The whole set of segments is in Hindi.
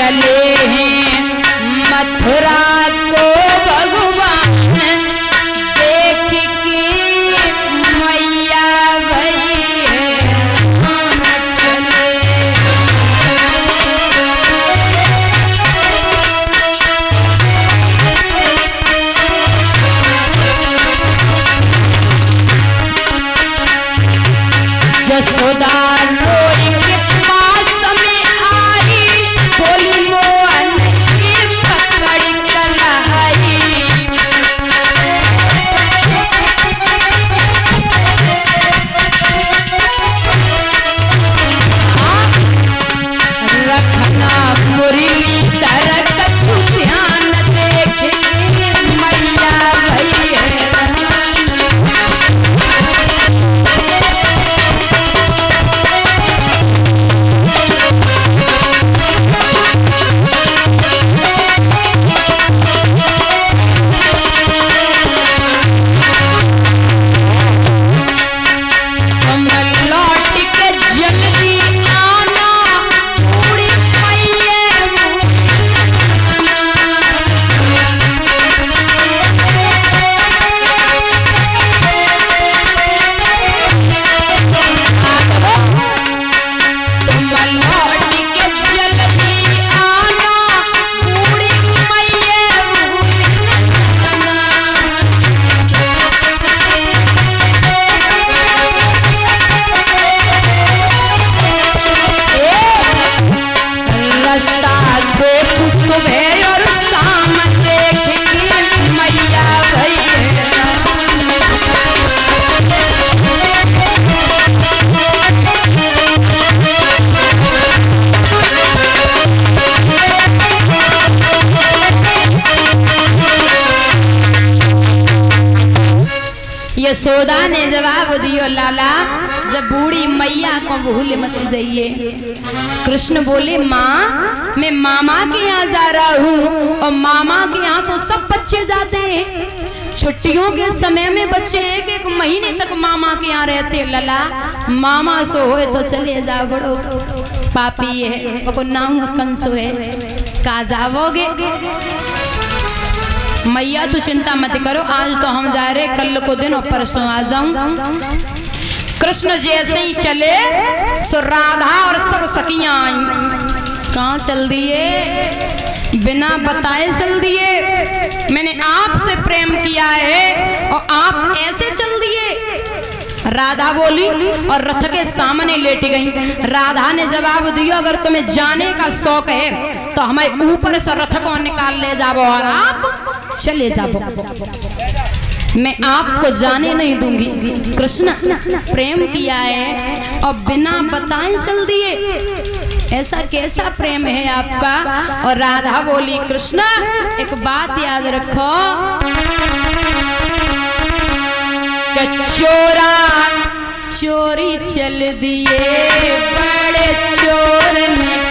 चले हैं मथुरा को भगवान देख के मैया भई है चले। जसोदा रोई के पास में आई बोली मोहन की पकड़ कलाई। रखना मुरली तरक कछु ध्यान देख मैया भई है। यशोदा ने जवाब दियो लाला जब बूढ़ी मैया को भूल मत जाइए। कृष्ण बोले माँ मैं मामा के यहाँ जा रहा हूँ और मामा के यहाँ तो सब बच्चे जाते हैं। छुट्टियों के समय में बच्चे एक एक महीने तक मामा के यहाँ रहते। लला मामा सो होए तो चले जाओ बड़ो पापी है को नाम कंसो है कहा जाओगे। मैया तू चिंता मत करो आज तो हम जा रहे कल को दिन और परसों आ जाऊं। कृष्ण जैसे ही चले सो राधा और सब सखियां आई। कहाँ चल दिए बिना बताए चल दिए। मैंने आपसे प्रेम किया है और आप ऐसे चल दिए। राधा बोली और रथ के सामने लेट गई। राधा ने जवाब दिया अगर तुम्हें जाने का शौक है तो हमें ऊपर से रथ को निकाल ले जाओ और आप चले जाओ। मैं आपको जाने नहीं दूंगी। कृष्ण प्रेम किया है और बिना बताए चल दिए। ऐसा कैसा प्रेम है आपका। और राधा बोली कृष्ण एक बात याद रखो कि चोरा चोरी चल दिए बड़े चोर निकले।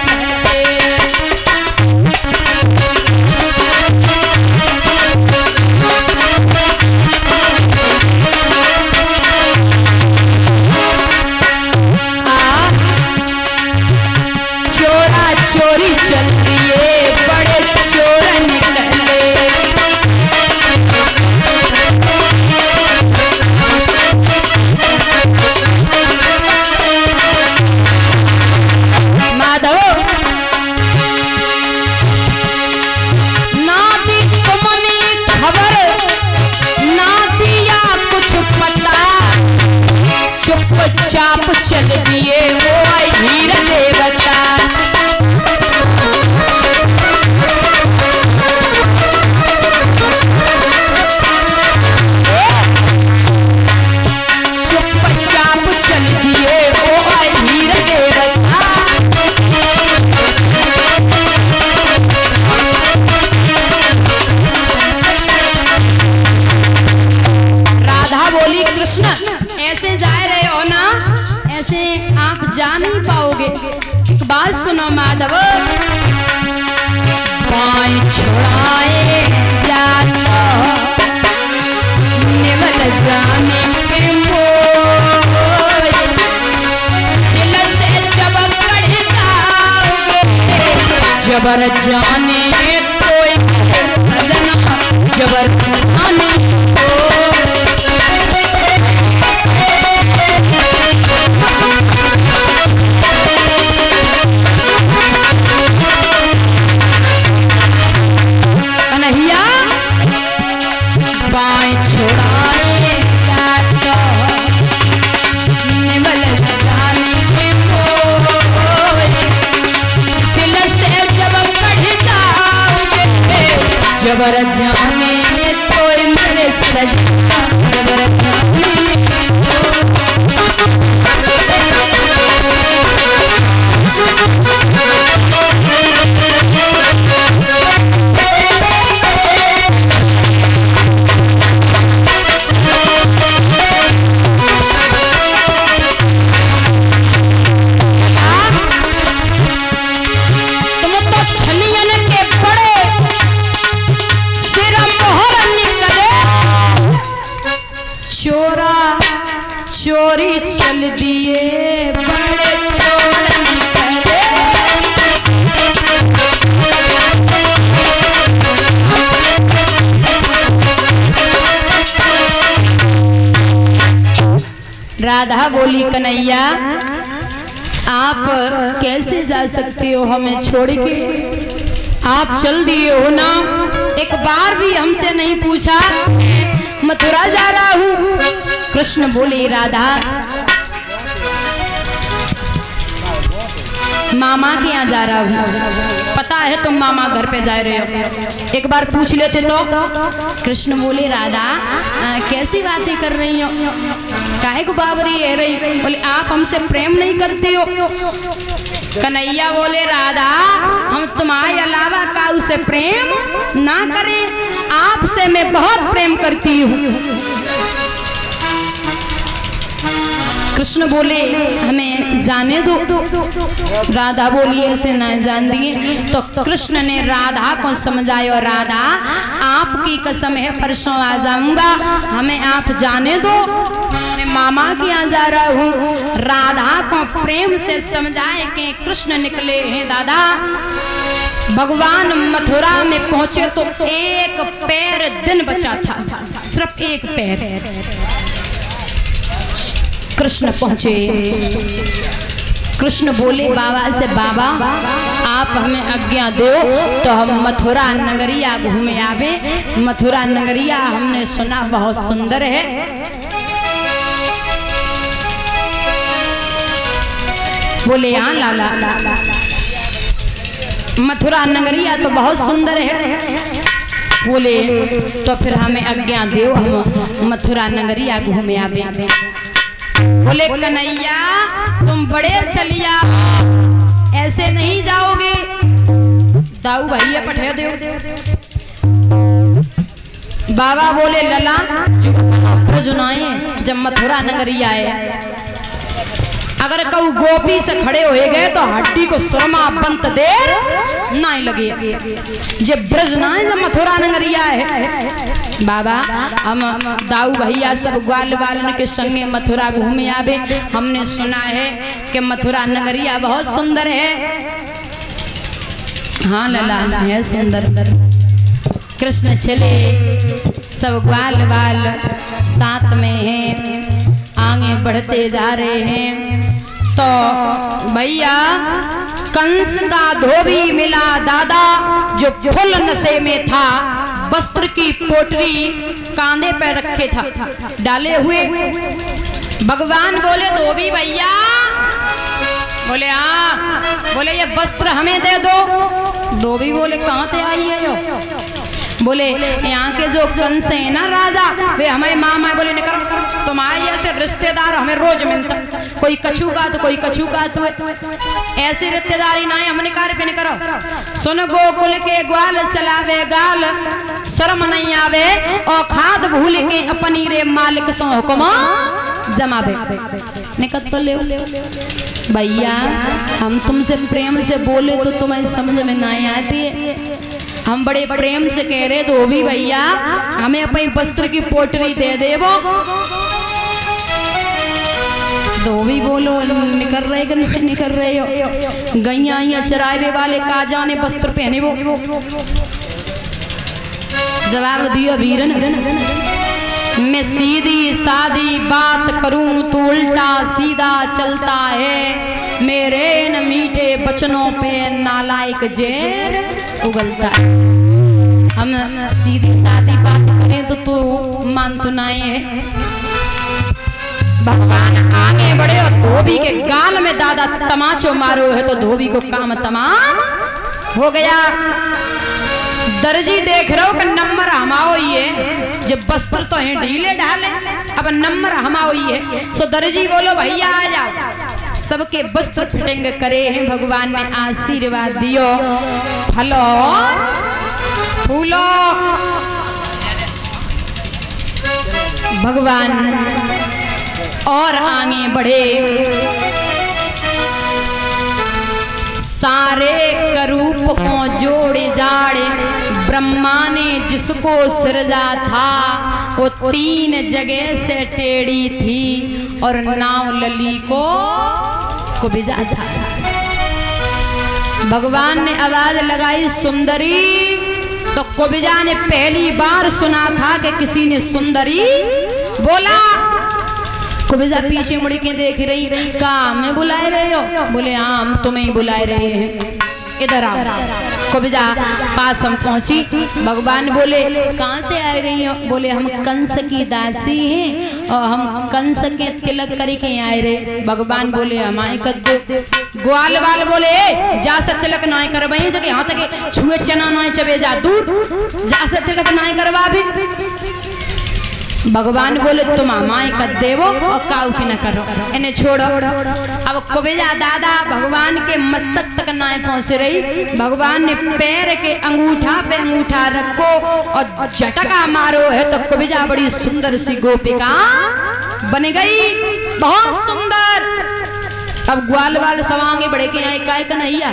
चोरी चल दिए बड़े चोर निकले। माधव ना दी तुमने खबर ना दिया कुछ पता चुपचाप चल दिए वो आई वीर देवता। ऐसे जा रहे हो ना ऐसे आप जा नहीं पाओगे। बात सुनो माधव पाँव छुड़ाए जाता निवल जाने के दिल से जब कढ़ जाओगे जबर जाने कोई सजना जबर जाने कन्हैया बाएं छोड़ाए निमल जाने के दिल से जब कढ़ जाओगे जबर जाने तो मेरे सजना जबर जाने चोरी चल दिए बड़े चोर निकले राधा बोली कन्हैया आप कैसे जा सकते हो हमें छोड़ के आप चल दिए हो ना एक बार भी हमसे नहीं पूछा मथुरा जा रहा हूँ कृष्ण बोले राधा मामा के यहाँ जा रहा हूँ पता है तुम मामा घर पे जा रहे हो एक बार पूछ लेते तो कृष्ण बोले राधा कैसी बातें कर रही हो काहे को बाबरी है रही बोले आप हमसे प्रेम नहीं करती हो कन्हैया बोले राधा हम तुम्हारे अलावा काऊ से प्रेम ना करें आपसे मैं बहुत प्रेम करती हूँ कृष्ण बोले हमें जाने दो राधा बोली ऐसे न जान दिए तो कृष्ण ने राधा को समझाया राधा आपकी कसम है परसों आ जाऊंगा हमें आप जाने दो मैं मामा के यहाँ जा रहा हूँ राधा को प्रेम से समझाए कि कृष्ण निकले हैं दादा भगवान मथुरा में पहुंचे तो एक पैर दिन बचा था सिर्फ एक पैर कृष्ण पहुंचे कृष्ण बोले बाबा से बाबा आप हमें आज्ञा दो तो हम मथुरा नगरिया घूमे आवे मथुरा नगरिया हमने सुना बहुत सुंदर है बोले हाँ लाला मथुरा नगरिया तो बहुत सुंदर है बोले तो फिर हमें आज्ञा दो हम मथुरा नगरिया घूमे आवे बोले कन्हैया तुम बड़े चलिया ऐसे नहीं जाओगे दाऊ भैया पठे दो बाबा बोले लला जो प्रजुनाए जब मथुरा नगरी आए अगर कहू गोपी से खड़े हो गए तो हड्डी को सुरमा बंत देर नहीं लगे जब ब्रज ना जब मथुरा नगरिया है बाबा हम दाऊ भैया सब ग्वाल वालन के संगे मथुरा घूमे आवे हमने सुना है कि मथुरा नगरिया बहुत सुंदर है हाँ लला है सुंदर कृष्ण चले सब ग्वाल वाल साथ में हैं आगे बढ़ते जा रहे हैं तो भैया कंस का धोबी मिला दादा जो फुल नशे में था वस्त्र की पोटरी कांधे पर रखे था डाले हुए भगवान बोले धोबी भैया बोले हाँ बोले ये वस्त्र हमें दे दो धोबी बोले कहाँ से आई है यो बोले यहाँ के जो कंस है ना राजा वे हमारे मामा बोले निकल तुम्हारे ऐसे रिश्तेदार हमें रोज मिलता कोई कछू का तो कोई कछू का तो ऐसे रिश्तेदारी ना है हमने कार्य पे नहीं करो सुन गोकुल के ग्वाल चलावे गाल शर्म नहीं आवे और खाद भूल के अपनी रे मालिक सो हुक्म जमावे निकल तो ले भैया हम तुमसे प्रेम से बोले तो तुम्हें समझ में नहीं आती है हम बड़े प्रेम से कह रहे धोबी भैया हमें अपनी वस्त्र की पोटरी दे दे वो धोबी बोलो निकल रहे कि नहीं निकल रहे हो? गैया चरावे वाले का जाने वस्त्र पहने वो। जवाब दियो वीरन, मैं सीधी सादी बात करूं तो उल्टा सीधा चलता है, मेरे न मीठे बचनों पे नालायक जेर उगलता है। हम सीधी सादी बात करें तो तू मान तो नहीं है। भगवान आगे बढ़े और धोबी के गाल में दादा तमाचो मारो है तो धोबी को काम तमाम हो गया। दर्जी देख रहे हो कि नंबर हमाओ ही है, जब वस्त्र तो है ढीले ढाले, अब नंबर हमाओ ही है। सो दर्जी बोलो भैया आ जाओ, सबके वस्त्र फिटिंग करे हैं। भगवान ने आशीर्वाद दियो, फलो फूलो। भगवान और आगे बढ़े, सारे करूप को जोड़े जाड़े, ब्रह्मा ने जिसको सृजा था वो 3 जगह से टेढ़ी थी और नाव लली को भिजा था। भगवान ने आवाज लगाई सुंदरी, तो कुबिजा ने पहली बार सुना था कि किसी ने सुंदरी बोला। कुबिजा पीछे मुड़ के देख रही, कहाँ में बुलाए रहे हो? बोले हाँ हम तुम्हें ही बुलाए रहे हैं, इधर आओ। कुबिजा पास हम पहुंची, भगवान बोले कहाँ से आ रही हो? बोले हम कंस की दासी हैं और हम कंस के तिलक करके आए रहे। भगवान बोले हमारे कद्दू। ग्वाल वाल बोले जा से तिलक ना करवाई, जगह यहाँ तक छुए चना ना चबे जा दूर, जा से तिलक ना करवा भी। भगवान बोले तुम हमारे कद देवो और काऊ की न करो, इन्हें छोड़ो। अब कुबिजा दादा भगवान के मस्तक तक ना पहुंच रही। भगवान ने पैर के अंगूठा पे अंगूठा रखो और झटका मारो है तो कुबिजा बड़ी सुंदर सी गोपिका बन गई, बहुत सुंदर। अब ग्वाल वाल सवांगे बड़े के आए काय कन्हैया,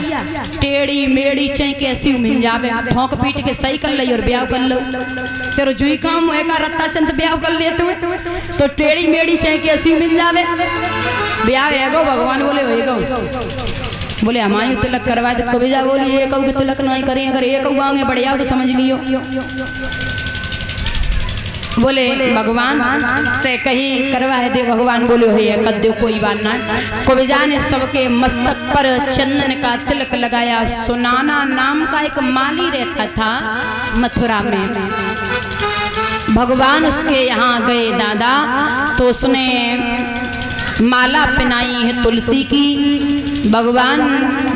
टेढ़ी मेढ़ी चाहे कैसी मिल जावे, ठोक पीट के सही कर ली और ब्याह कर लो। तेरो जुई काम है का रत्ता चंद ब्याह कर ले तो टेढ़ी मेढ़ी चाहे कैसी मिल जावे, ब्याह है गो। भगवान बोले होएगो। बोले हमारी तिलक करवा दे। कुबिजा बोली ये कहू तिलक नहीं करें, अगर ये कहू आगे बढ़ जाओ तो समझ लियो। बोले भगवान से कहीं करवा दे। भगवान बोले हो कर दो कोई बात ना। कुबिजा ने सबके मस्तक पर चंदन का तिलक लगाया। सुनाना नाम का एक माली रहता था मथुरा में, भगवान उसके यहाँ गए दादा तो उसने माला पहनाई है तुलसी की। भगवान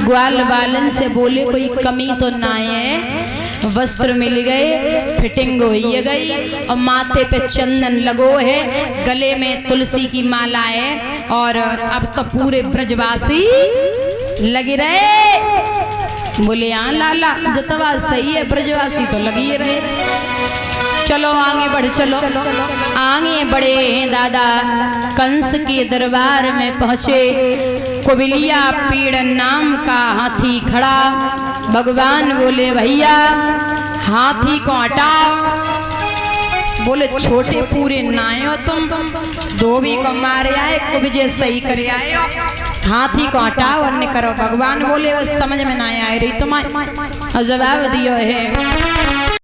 ग्वाल बालन से बोले कोई कमी तो ना है, वस्त्र मिल गए, फिटिंग हो गई और माथे पे चंदन लगो है, गले में तुलसी की माला है और अब तो पूरे ब्रजवासी लगे रहे। बोले हाँ लाला जतवा सही है, ब्रजवासी तो लगी रहे। चलो आगे बढ़ चलो। आगे बढ़े हैं दादा, कंस के दरबार में पहुंचे। कुबिलिया पीड़ नाम का हाथी खड़ा। भगवान बोले भैया हाथी को हटाओ। बोले छोटे पूरे नाए हो तुम, धोबी को मारे आए, कुबिजे सही करे आए हो, हाथी को हटाओ अन्य करो। भगवान बोले वो समझ में ना आ रही तुम्हारे, और जवाब दियो है